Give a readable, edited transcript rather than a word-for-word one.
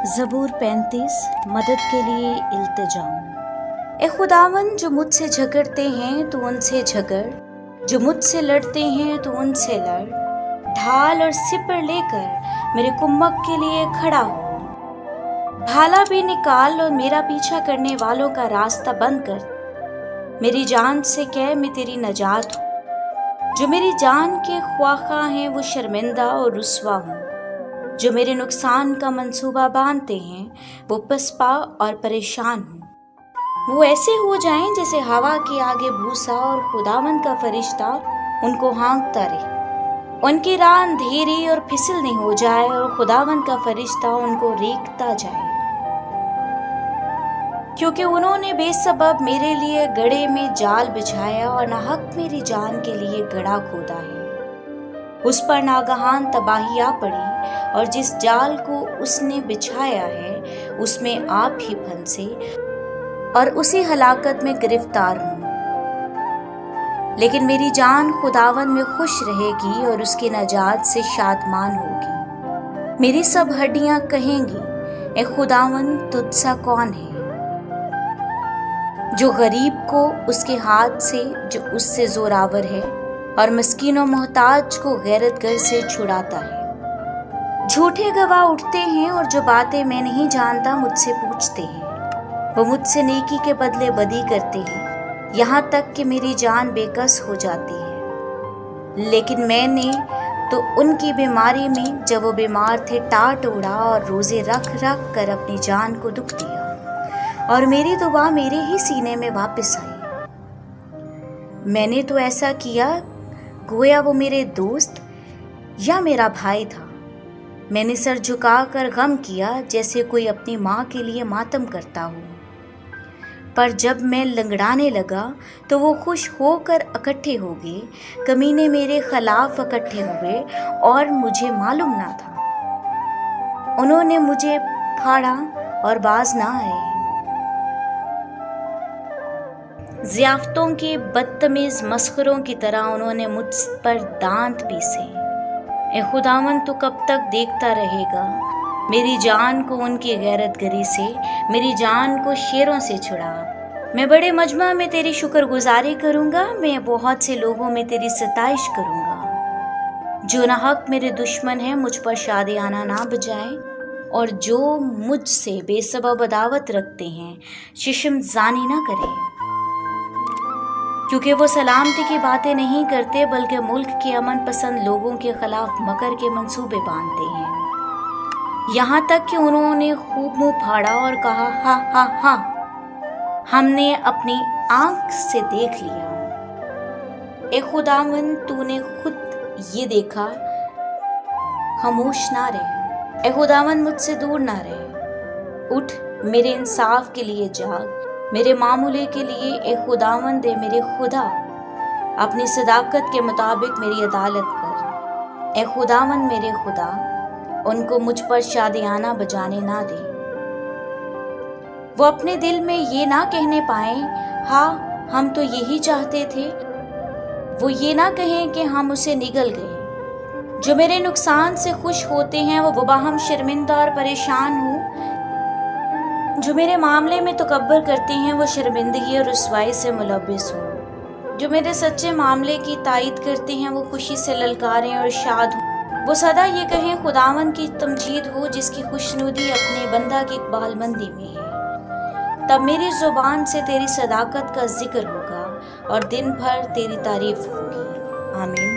ज़बूर 35 मदद के लिए इल्तिजाम। ए खुदावन, जो मुझसे झगड़ते हैं तो उनसे झगड़, जो मुझसे लड़ते हैं तो उनसे लड़। ढाल और सिपर लेकर मेरे कुम्मक के लिए खड़ा हो। भाला भी निकाल और मेरा पीछा करने वालों का रास्ता बंद कर। मेरी जान से कह, मैं तेरी नजात हूँ। जो मेरी जान के ख्वाखा हैं वो शर्मिंदा और रुस्वा हूँ। जो मेरे नुकसान का मंसूबा बांधते हैं वो पसपा और परेशान हूँ। वो ऐसे हो जाएं जैसे हवा के आगे भूसा, और खुदावंद का फरिश्ता उनको हाँकता रहे। उनकी राह अंधेरी और फिसलनी हो जाए, और खुदावंद का फरिश्ता उनको रेंकता जाए, क्योंकि उन्होंने बेसबब मेरे लिए गड़े में जाल बिछाया और नाहक मेरी जान के लिए गड़ा खोदा है। उस पर नागहान तबाही आ पड़ी, और जिस जाल को उसने बिछाया है उसमें आप ही फंसे, और उसी हलाकत में गिरफ्तार हूँ। लेकिन मेरी जान खुदावन में खुश रहेगी और उसकी नजात से शादमान होगी। मेरी सब हड्डियां कहेंगी, ए खुदावन, तुझसा कौन है? जो गरीब को उसके हाथ से, जो उससे जोरावर है, और मस्कीन और मोहताज को गैरतगर से छुड़ाता है। झूठे गवाह उठते हैं, और जो बातें मैं नहीं जानता मुझसे पूछते हैं। वो मुझसे नेकी के बदले बदी करते हैं, यहाँ तक कि मेरी जान बेकस हो जाती है। लेकिन मैंने तो उनकी बीमारी में, जब वो बीमार थे, टाट उड़ा और रोजे रख रख कर अपनी जान को दुख दिया, और मेरी दुआ मेरे ही सीने में वापस आई। मैंने तो ऐसा किया गोया वो मेरे दोस्त या मेरा भाई था। मैंने सर झुकाकर गम किया, जैसे कोई अपनी माँ के लिए मातम करता हो। पर जब मैं लंगड़ाने लगा तो वो खुश होकर इकट्ठे हो गए। कमीने मेरे खिलाफ इकट्ठे हुए, और मुझे मालूम ना था। उन्होंने मुझे फाड़ा और बाज ना आए। ज़ियाफ़तों के बदतमीज़ मस्खरों की तरह उन्होंने मुझ पर दांत पीसे। ए खुदावन, तू कब तक देखता रहेगा? मेरी जान को उनकी गैरतगरी से, मेरी जान को शेरों से छुड़ा। मैं बड़े मजमा में तेरी शुक्रगुजारी करूँगा, मैं बहुत से लोगों में तेरी सताइश करूँगा। जो नाहक मेरे दुश्मन हैं मुझ पर शादियाना ना बजाएं, और जो मुझसे बेसबब अदावत रखते हैं शिशमजानी ना करें, क्योंकि वो सलामती की बातें नहीं करते, बल्कि मुल्क के अमन पसंद लोगों के खिलाफ मकर के मंसूबे बांधते हैं। यहाँ तक कि उन्होंने खूब मुंह फाड़ा और कहा, हा हा हा, हमने अपनी आंख से देख लिया। ए खुदावन, तूने खुद ये देखा, खामोश ना रहे। ए खुदावन, मुझसे दूर ना रहे। उठ, मेरे इंसाफ के लिए जाग, मेरे मामूले के लिए। ए खुदावंद, दे मेरे खुदा, अपनी सदाकत के मुताबिक मेरी अदालत कर। ए खुदावंद, मेरे खुदा, उनको मुझ पर शादियाना बजाने ना दे। वो अपने दिल में ये ना कहने पाएं, हाँ हम तो यही चाहते थे। वो ये ना कहें कि हम उसे निगल गए। जो मेरे नुकसान से खुश होते हैं वो बबाहम शर्मिंदा और परेशान हूँ। जो मेरे मामले में तकब्बर करते हैं वो शर्मिंदगी और रुसवाई से मुलव्विस हो। जो मेरे सच्चे मामले की तायीद करते हैं वो खुशी से ललकारें और शाद हो। वो सदा ये कहें, खुदावन की तमजीद हो, जिसकी खुशनुदी अपने बंदा की इकबालमंदी में है। तब मेरी ज़ुबान से तेरी सदाकत का जिक्र होगा, और दिन भर तेरी तारीफ होगी। आमीन।